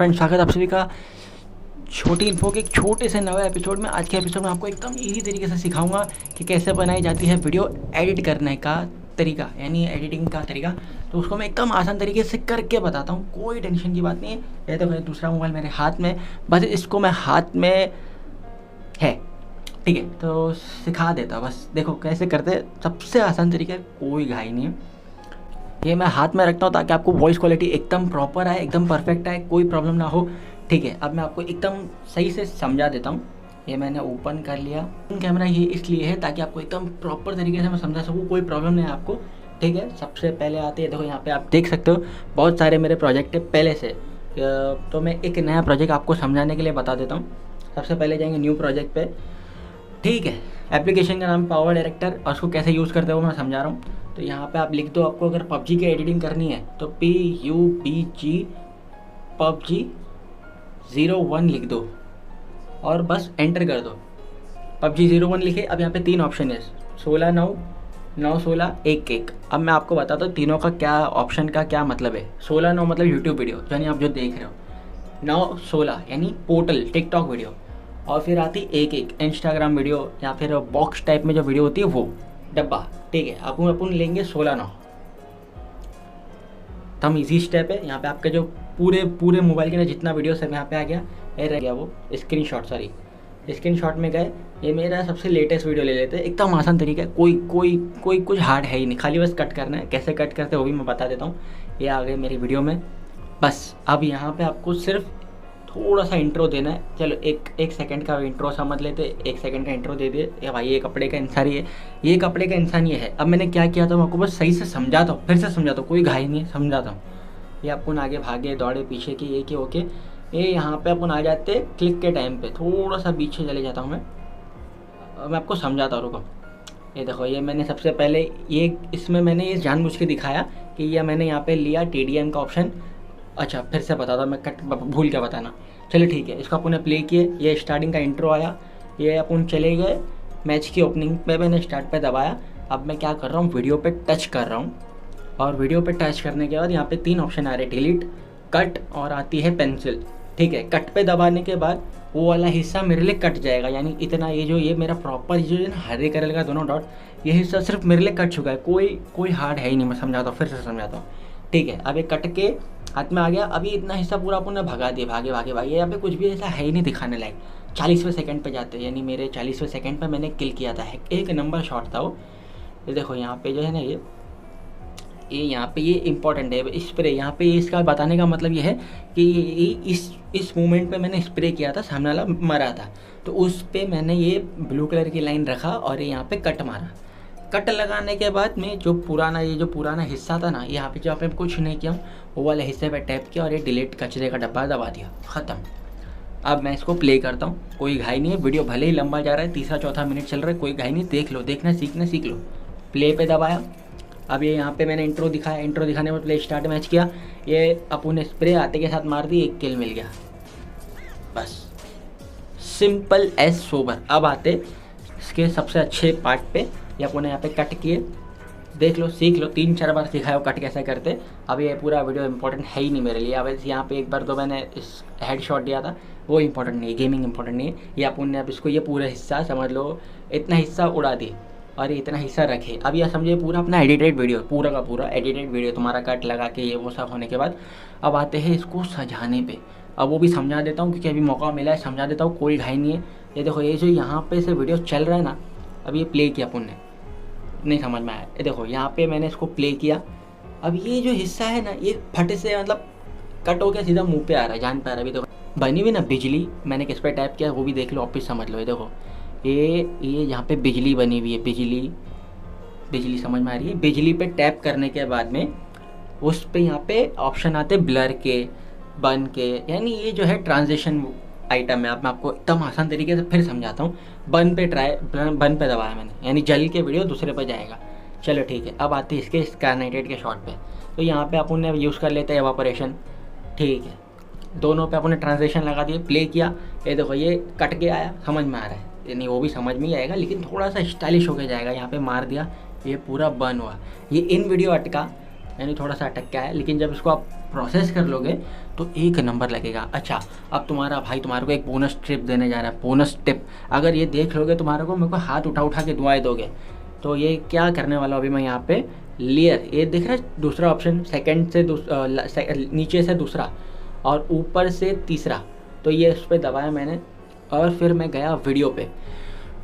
Friends, स्वागत है आप सभी का छोटी इन्फो के एक छोटे से नए एपिसोड में। आज के एपिसोड में आपको एकदम इजी तरीके से सिखाऊंगा कि कैसे बनाई जाती है वीडियो एडिट करने का तरीका, यानी एडिटिंग का तरीका। तो उसको मैं एकदम आसान तरीके से करके बताता हूँ, कोई टेंशन की बात नहीं है। ये देखो, दूसरा मोबाइल मेरे हाथ में, बस इसको मैं हाथ में है, ठीक है, तो सिखा देता हूँ। बस देखो कैसे करते, सबसे आसान तरीका है, कोई घाई नहीं है। ये मैं हाथ में रखता हूँ ताकि आपको वॉइस क्वालिटी एकदम प्रॉपर आए, एकदम परफेक्ट आए, कोई प्रॉब्लम ना हो, ठीक है। अब मैं आपको एकदम सही से समझा देता हूँ। ये मैंने ओपन कर लिया कैमरा, ये इसलिए है ताकि आपको एकदम प्रॉपर तरीके से मैं समझा सकूँ, कोई प्रॉब्लम नहीं है आपको, ठीक है। सबसे पहले आते हैं, देखो यहाँ पे आप देख सकते हो बहुत सारे मेरे प्रोजेक्ट है पहले से, तो मैं एक नया प्रोजेक्ट आपको समझाने के लिए बता देता हूँ। सबसे पहले जाएंगे न्यू प्रोजेक्ट पे, ठीक है। एप्लीकेशन का नाम पावर डायरेक्टर, और उसको कैसे यूज़ करते हो मैं समझा रहा हूँ। तो यहाँ पे आप लिख दो, आपको अगर PUBG की एडिटिंग करनी है तो PUBG PUBG 01 लिख दो और बस एंटर कर दो। PUBG 01 लिखे। अब यहाँ पे 3 ऑप्शन है, 16 9 9 16 1 1। अब मैं आपको बताता हूँ तीनों का क्या ऑप्शन का क्या मतलब है। 16 9 मतलब यूट्यूब वीडियो, यानी आप जो देख रहे हो। 9 16 यानी पोर्टल टिकटॉक वीडियो, और फिर आती 1 1 इंस्टाग्राम वीडियो, या फिर बॉक्स टाइप में जो वीडियो होती है वो डब्बा, ठीक है। अपन लेंगे 16 9। तब इजी स्टेप है। यहाँ पे आपके जो पूरे मोबाइल के अंदर जितना वीडियो सब यहाँ पे आ गया, ये रह गया वो स्क्रीनशॉट में गए। ये मेरा सबसे लेटेस्ट वीडियो ले लेते हैं, एकदम आसान तरीका है, कोई कुछ हार्ड है ही नहीं, खाली बस कट करना है। कैसे कट करते हैं वो भी मैं बता देता हूँ। ये आ गए मेरी वीडियो में, बस अब यहाँ पे आपको सिर्फ थोड़ा सा इंट्रो देना है। चलो एक सेकंड का इंट्रो समझ लेते, 1 सेकंड का इंट्रो दे दिए। ये भाई ये कपड़े का इंसान ही है, ये कपड़े का इंसान ये है। अब मैंने क्या किया था, मैं आपको बस सही से समझाता हूँ, फिर से समझाता हूँ, कोई घाई नहीं है, समझाता हूँ। ये अपन आगे भागे दौड़े पीछे की, ये कि ओके। ये यहाँ पे अपन आ जाते क्लिक के टाइम पे, थोड़ा सा पीछे चले जाता हूँ मैं आपको समझाता हूँ, रुको। ये देखो, ये मैंने सबसे पहले इसमें मैंने ये जानबूझ के दिखाया कि ये मैंने यहाँ पे लिया TDM का ऑप्शन। अच्छा, फिर से बताता हूँ, मैं भूल क्या बताना। चलिए ठीक है, इसको अपन ने प्ले किए, ये स्टार्टिंग का इंट्रो आया, ये अपन चले गए मैच की ओपनिंग पे, मैंने स्टार्ट पे दबाया। अब मैं क्या कर रहा हूँ, वीडियो पे टच कर रहा हूँ, और वीडियो पे टच करने के बाद यहाँ पे 3 ऑप्शन आ रहे, डिलीट, कट और आती है पेंसिल, ठीक है। कट पे दबाने के बाद वो वाला हिस्सा मेरे लिए कट जाएगा, यानी इतना ये मेरा प्रॉपर जो है ना हरे कलर का दोनों डॉट, ये हिस्सा सिर्फ मेरे लिए कट चुका है, कोई हार्ड है ही नहीं। मैं समझाता हूँ, फिर से समझाता हूँ, ठीक है। अब ये कट के हाथ में आ गया। अभी इतना हिस्सा पूरा अपन ने भगा दिया, भागे यहाँ पे कुछ भी ऐसा है ही नहीं दिखाने लायक। 40वें सेकंड पे जाते हैं, यानी मेरे 40वें सेकंड पे मैंने किल किया था, एक नंबर शॉट था वो। ये देखो यहाँ पे जो है ना, ये यहाँ पे ये इंपॉर्टेंट है, स्प्रे। यहाँ पे इसका बताने का मतलब ये है कि इस मोमेंट पे मैंने स्प्रे किया था, सामने वाला मरा था, तो उस पे मैंने ये ब्लू कलर की लाइन रखा और यहाँ पे कट मारा। कट लगाने के बाद में जो पुराना हिस्सा था ना, यहाँ पे जो आपने कुछ नहीं किया, वो वाले हिस्से पे टैप किया और ये डिलीट कचरे का डब्बा दबा दिया, ख़त्म। अब मैं इसको प्ले करता हूँ, कोई घाई नहीं है। वीडियो भले ही लंबा जा रहा है, 3-4 मिनट चल रहा है, कोई घाई नहीं, देख लो, देखना सीखना सीख लो। प्ले पे दबाया। अब ये यहाँ पे मैंने इंट्रो दिखाया, इंट्रो दिखाने में प्ले स्टार्ट मैच किया, ये अपन स्प्रे आते के साथ मार दी, 1 किल मिल गया, बस सिंपल एज सोबर। अब आते इसके सबसे अच्छे पार्ट पे, ये अपन यहाँ पे कट किए, देख लो, सीख लो, 3-4 बार सिखाया हो कट कैसे करते। अब ये पूरा वीडियो इंपॉर्टेंट है ही नहीं मेरे लिए। अब यहाँ पे एक बार तो मैंने इस हेड शॉट दिया था, वो इंपॉर्टेंट नहीं है, गेमिंग इंपॉर्टेंट नहीं है। ये अपन ने अब इसको ये पूरा हिस्सा समझ लो, इतना हिस्सा उड़ा दिए और इतना हिस्सा रखे। अब यह समझिए पूरा अपना एडिटेड वीडियो, पूरा का पूरा एडिटेड वीडियो तुम्हारा कट लगा के ये वो सब होने के बाद अब आते हैं इसको सजाने पे। अब वो भी समझा देता हूँ क्योंकि अभी मौका मिला है, समझा देता हूँ, कोई घाई नहीं है। ये देखो, ये जो यहाँ पे से वीडियो चल रहा है ना, अब ये प्ले किया अपन ने, नहीं समझ में आया। ये देखो यहाँ पे मैंने इसको प्ले किया, अब ये जो हिस्सा है ना, ये फट से मतलब कट हो गया, सीधा मुँह पे आ रहा है, जान पा रहा है। अभी देखो बनी हुई ना बिजली, मैंने किस पे टाइप किया वो भी देख लो, वापिस समझ लो। ये देखो, ये यहाँ पे बिजली बनी हुई है, बिजली समझ में आ रही है। बिजली पे टैप करने के बाद में उस पे यहाँ पे ऑप्शन आते ब्लर के, बन के, यानी ये जो है ट्रांजिशन आइटम है। अब मैं आपको एकदम आसान तरीके से फिर समझाता हूँ। बन पे दबाया मैंने, यानी जल के वीडियो दूसरे पे जाएगा। चलो ठीक है, अब आते हैं इसके स्कारनेटेड के शॉट पे। तो यहाँ पे अपन ने यूज़ कर लेते हैं एवापोरेशन, ठीक है। दोनों पे अपन ने ट्रांजिशन लगा दिए, प्ले किया। ये देखो, ये कट के आया, समझ में आ रहा है, यानी वो भी समझ में ही आएगा, लेकिन थोड़ा सा स्टाइलिश होके जाएगा। यहाँ पे मार दिया, ये पूरा बन हुआ। ये इन वीडियो अटका यानी थोड़ा सा अटक गया है, लेकिन जब इसको आप प्रोसेस कर लोगे तो एक नंबर लगेगा। अच्छा, अब तुम्हारा भाई तुम्हारे को एक बोनस टिप देने जा रहा है, बोनस टिप। अगर ये देख लोगे तुम्हारे को, मेरे को हाथ उठा उठा के दुआएं दोगे। तो ये क्या करने वाला हूँ अभी मैं यहाँ पे, लेयर, ये दिख रहा है दूसरा ऑप्शन, सेकंड से नीचे से दूसरा और ऊपर से तीसरा, तो ये उस पर दबाया मैंने और फिर मैं गया वीडियो पे।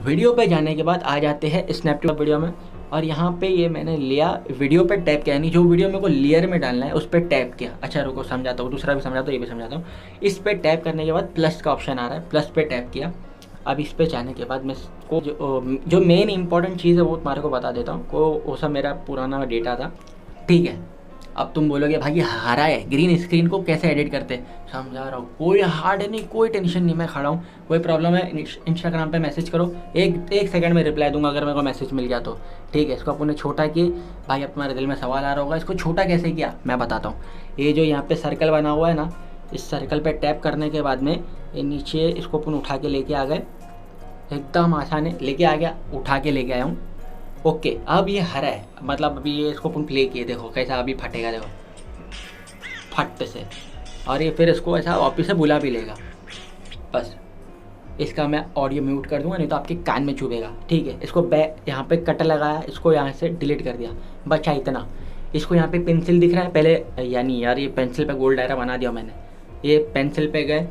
वीडियो पे जाने के बाद आ जाते हैं स्नैपचैट वीडियो में, और यहाँ पे ये मैंने लिया वीडियो पे टैप किया, यानी जो वीडियो मेरे को लेयर में डालना है उस पर टैप किया। अच्छा रुको समझाता हूँ, दूसरा भी समझाता हूँ, ये भी समझाता हूँ। इस पर टैप करने के बाद प्लस का ऑप्शन आ रहा है, प्लस पे टैप किया। अब इस पे जाने के बाद मैं इसको जो मेन इंपॉर्टेंट चीज़ है वो तुम्हारे को बता देता हूँ। वो सब मेरा पुराना डेटा था, ठीक है। अब तुम बोलोगे भाई ये हरा है, ग्रीन स्क्रीन को कैसे एडिट करते हैं, समझा रहा हूँ। कोई हार्ड नहीं, कोई टेंशन नहीं, मैं खड़ा हूँ। कोई प्रॉब्लम है इंस्टाग्राम पे मैसेज करो, एक सेकंड में रिप्लाई दूंगा अगर मेरे को मैसेज मिल गया तो, ठीक है। इसको अपने छोटा किए भाई, अब तुम्हारे दिल में सवाल आ रहा होगा इसको छोटा कैसे किया, मैं बताता हूँ। ये जो यहाँ पे सर्कल बना हुआ है ना, इस सर्कल पे टैप करने के बाद में ये नीचे इसको अपन उठा के लेके आ गए, एकदम आसान है, लेके आ गया, उठा के लेके आया हूँ। ओके, अब ये हरा है, मतलब अभी ये इसको अपन प्ले किए, देखो कैसा अभी फटेगा, देखो फट से, और ये फिर इसको ऐसा वापस से बुला भी लेगा। बस इसका मैं ऑडियो म्यूट कर दूंगा, नहीं तो आपके कान में चुभेगा, ठीक है। इसको यहाँ पे कट लगाया, इसको यहाँ से डिलीट कर दिया, बचा इतना। इसको यहाँ पे पेंसिल दिख रहा है पहले, यानी यार ये पेंसिल पे गोल दायरा बना दिया मैंने। ये पेंसिल पे गए,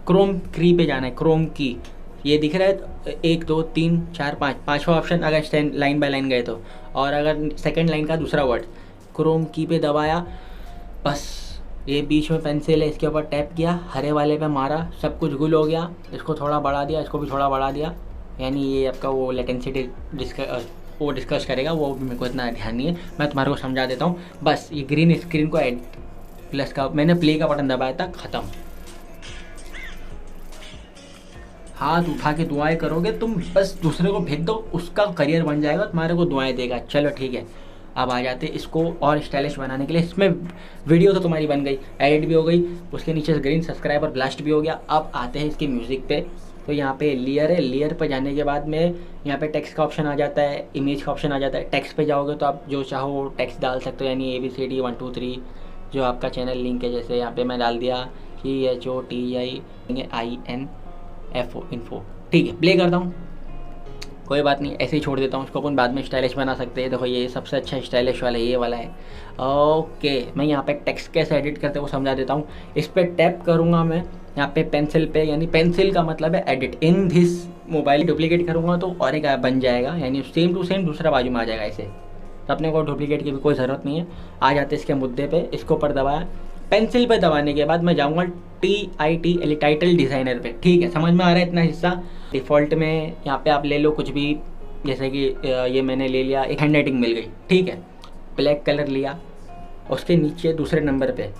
क्रोम की पे जाना है, क्रोम की, ये दिख रहा है 1 2 3 4 5, पाँचवा ऑप्शन अगर लाइन बाय लाइन गए तो, और अगर सेकंड लाइन का दूसरा वर्ड, क्रोम की पे दबाया, बस ये बीच में पेंसिल है, इसके ऊपर टैप किया, हरे वाले पे मारा, सब कुछ गुल हो गया। इसको थोड़ा बढ़ा दिया, इसको भी थोड़ा बढ़ा दिया, यानी ये आपका वो लेटेंसिटी डिस्कस करेगा, वो भी मेरे को इतना ध्यान नहीं है, मैं तुम्हारे को समझा देता हूँ। बस ये ग्रीन स्क्रीन को प्लस का मैंने प्ले का बटन दबाया था, ख़त्म। हाथ उठा के दुआएं करोगे तुम, बस दूसरे को भेज दो, उसका करियर बन जाएगा, तुम्हारे को दुआएं देगा। चलो ठीक है, अब आ जाते इसको और स्टाइलिश बनाने के लिए। इसमें वीडियो तो तुम्हारी बन गई, एडिट भी हो गई, उसके नीचे से ग्रीन सब्सक्राइब और ब्लास्ट भी हो गया। अब आते हैं इसके म्यूज़िक पे, तो यहाँ पे लेयर है, लेयर पे जाने के बाद में यहाँ पे टेक्स्ट का ऑप्शन आ जाता है, इमेज का ऑप्शन आ जाता है। टेक्स्ट पे जाओगे तो आप जो चाहो टेक्स्ट डाल सकते हो, यानी ABCD 1 2 3 जो आपका चैनल लिंक है, जैसे यहाँ पे मैं डाल दिया CHOTIINFO इन्फो, ठीक है। प्ले करता हूँ, कोई बात नहीं, ऐसे ही छोड़ देता हूँ, उसको अपन बाद में स्टाइलिश बना सकते हैं। देखो ये सबसे अच्छा स्टाइलिश वाला ये वाला है। ओके, मैं यहाँ पे टेक्स्ट कैसे एडिट करते हैं वो समझा देता हूँ। इस पर टैप करूँगा मैं, यहाँ पे पेंसिल पे, यानी पेंसिल का मतलब है edit in this mobile, duplicate करूँगा तो और एक बन जाएगा, यानी सेम टू सेम दूसरा बाजू में आ जाएगा ऐसे, तो अपने को डुप्लीकेट की भी कोई ज़रूरत नहीं है। आ जाते इसके मुद्दे पे, इसको ऊपर दबाया, पेंसिल पे दबाने के बाद मैं जाऊँगा TITL टाइटल डिज़ाइनर पे, ठीक है। समझ में आ रहा है इतना हिस्सा। डिफ़ॉल्ट में यहाँ पे आप ले लो कुछ भी, जैसे कि ये मैंने ले लिया, एक हैंड राइटिंग मिल गई, ठीक है। ब्लैक कलर लिया, उसके नीचे दूसरे नंबर पे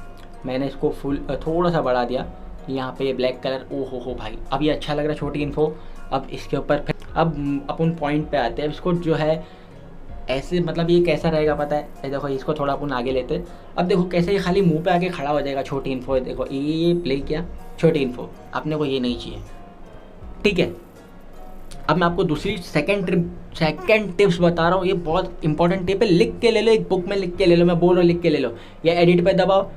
मैंने इसको फुल थोड़ा सा बढ़ा दिया, यहाँ पे ये ब्लैक कलर, ओ हो भाई, अब ये अच्छा लग रहा है, छोटी इन्फो। अब इसके ऊपर अब अपन पॉइंट पे आते हैं। इसको जो है ऐसे, मतलब ये कैसा रहेगा पता है, देखो इसको थोड़ा अपन आगे लेते हैं। अब देखो कैसे ये खाली मुंह पे आके खड़ा हो जाएगा, छोटी इन्फो। देखो ये प्ले किया, छोटी इन्फो, अपने को ये नहीं चाहिए, ठीक है। अब मैं आपको दूसरी सेकंड टिप्स बता रहा हूँ, ये बहुत इंपॉर्टेंट टिप है, लिख के ले लो, एक बुक में लिख के ले लो, मैं बोल रहा हूँ लिख के ले लो। या एडिट पे दबाओ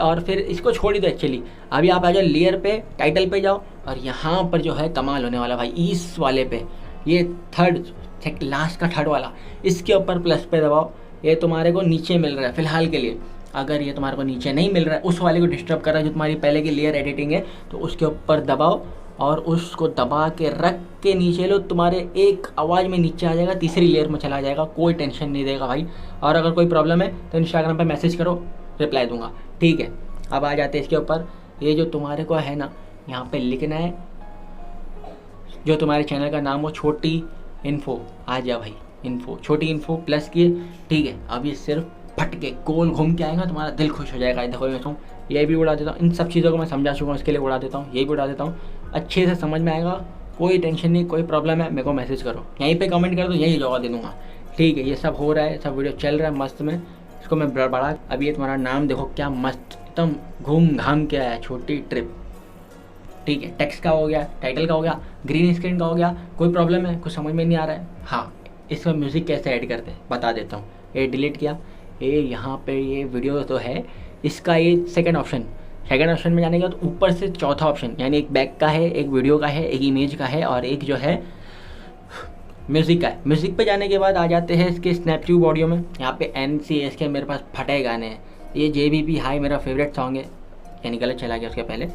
और फिर इसको छोड़ दो। एक्चुअली अभी आप आ जाओ लेयर पे, टाइटल पे जाओ, और यहाँ पर जो है कमाल होने वाला भाई, इस वाले पे, ये लास्ट का थर्ड वाला, इसके ऊपर प्लस पे दबाओ। ये तुम्हारे को नीचे मिल रहा है फिलहाल के लिए, अगर ये तुम्हारे को नीचे नहीं मिल रहा है, उस वाले को डिस्टर्ब कर रहा है जो तुम्हारी पहले की लेयर एडिटिंग है, तो उसके ऊपर दबाओ और उसको दबा के रख के नीचे लो, तुम्हारे एक आवाज़ में नीचे आ जाएगा, तीसरी लेयर में चला जाएगा, कोई टेंशन नहीं देगा भाई। और अगर कोई प्रॉब्लम है तो इंस्टाग्राम पे मैसेज करो, रिप्लाई दूंगा, ठीक है। अब आ जाते हैं इसके ऊपर, ये जो तुम्हारे को है ना, यहाँ पे लिखना है जो तुम्हारे चैनल का नाम हो, छोटी इन्फो, आ जा भाई, इन्फो, छोटी इन्फो प्लस किए, ठीक है। अब ये सिर्फ फट के गोल घूम के आएगा, तुम्हारा दिल खुश हो जाएगा। देखो मैं ये भी उड़ा देता हूँ, इन सब चीज़ों को मैं समझा चुका हूँ, इसके लिए उड़ा देता हूँ, ये भी उड़ा देता हूँ, अच्छे से समझ में आएगा, कोई टेंशन नहीं, कोई प्रॉब्लम है मेरे को मैसेज करो, यहीं पे कमेंट कर दो, यही जवाब दे दूँगा, ठीक है। ये सब हो रहा है, सब वीडियो चल रहा है मस्त में, इसको मैं बढ़ा। अब ये तुम्हारा नाम देखो क्या मस्त एकदम घूम घाम के आया, छोटी ट्रिप, ठीक है। टेक्स्ट का हो गया, टाइटल का हो गया, ग्रीन स्क्रीन का हो गया। कोई प्रॉब्लम है, कुछ समझ में नहीं आ रहा है? हाँ, इसमें म्यूज़िक कैसे ऐड करते हैं बता देता हूँ। ये डिलीट किया, ये यहाँ पे ये वीडियो तो है, इसका ये सेकंड ऑप्शन में जाने के बाद ऊपर से चौथा ऑप्शन, यानी एक बैक का है, एक वीडियो का है, एक इमेज का है और एक जो है म्यूज़िक का है। म्यूज़िक पे जाने के बाद आ जाते हैं इसके स्नैपट्यूब ऑडियो में। यहाँ पे NCS के मेरे पास फटे गाने हैं। ये JBP हाई मेरा फेवरेट सॉन्ग है, यानी गलत चला गया उसके पहले।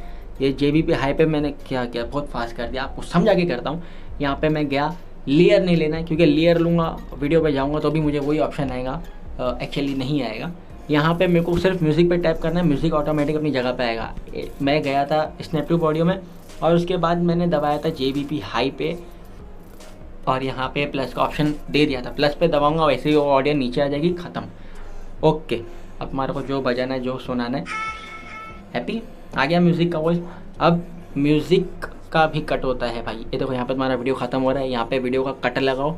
ये JBP हाई पे मैंने क्या किया, बहुत फास्ट कर दिया, आपको समझा के करता हूँ। यहाँ पे मैं गया, लेयर नहीं लेना है क्योंकि लेयर लूँगा वीडियो पे जाऊँगा तो भी मुझे वही ऑप्शन आएगा, एक्चुअली नहीं आएगा। यहाँ पे मेरे को सिर्फ म्यूज़िक पे टैप करना है, म्यूज़िक ऑटोमेटिक अपनी जगह पे आएगा। मैं गया था स्नैपट्यूब ऑडियो में और उसके बाद मैंने दबाया था JBP हाई पे और यहाँ पे प्लस का ऑप्शन दे दिया था। प्लस पे दबाऊंगा वैसे ही वो ऑडियो नीचे आ जाएगी, ख़त्म। ओके, अब हमारे को जो बजाना है, जो सुनाना है, हैप्पी आ गया म्यूज़िक का वॉइस। अब म्यूज़िक का भी कट होता है भाई। ये देखो यहाँ पे तुम्हारा वीडियो ख़त्म हो रहा है, यहाँ पे वीडियो का कट लगाओ,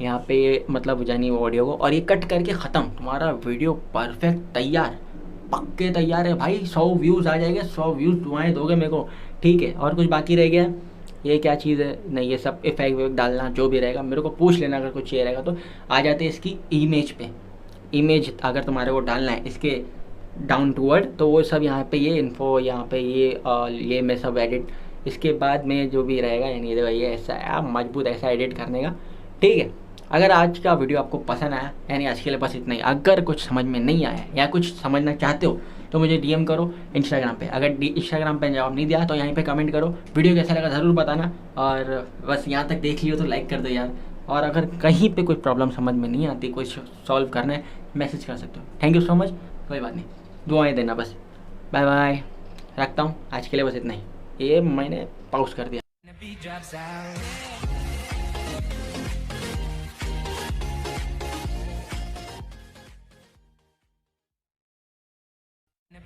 यहाँ पे मतलब जानी वो ऑडियो को, और ये कट करके ख़त्म। तुम्हारा वीडियो परफेक्ट तैयार, पक्के तैयार है भाई। 100 व्यूज़ आ जाएंगे, 100 व्यूज़ दुआएं दोगे मेरे को, ठीक है। और कुछ बाकी रह गया, ये क्या चीज़ है, नहीं ये सब इफेक्ट वेक्ट डालना जो भी रहेगा मेरे को पूछ लेना अगर कुछ चाहिए रहेगा तो। आ जाते हैं इसकी इमेज पे। इमेज अगर तुम्हारे को डालना है इसके डाउन टूवर्ड, तो वो सब यहाँ पे ये इन्फो, यहाँ पे ये मैं सब एडिट, इसके बाद में जो भी रहेगा, यानी देखो ये ऐसा मजबूत ऐसा एडिट करने का, ठीक है। अगर आज का वीडियो आपको पसंद आया, यानी आज के लिए बस इतना ही। अगर कुछ समझ में नहीं आया या कुछ समझना चाहते हो तो मुझे DM करो इंस्टाग्राम पे। अगर इंस्टाग्राम पे जवाब नहीं दिया तो यहीं पे कमेंट करो। वीडियो कैसा लगा ज़रूर बताना, और बस यहाँ तक देख लियो तो लाइक कर दो यार। और अगर कहीं पे कोई प्रॉब्लम समझ में नहीं आती, कोई सॉल्व करना है, मैसेज कर सकते हो। थैंक यू सो मच, कोई बात नहीं, दुआएं देना बस। बाय बाय, रखता हूँ आज के लिए बस इतना ही। ये मैंने पॉज कर दिया।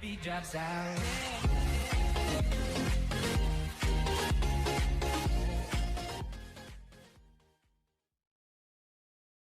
Beat drops out.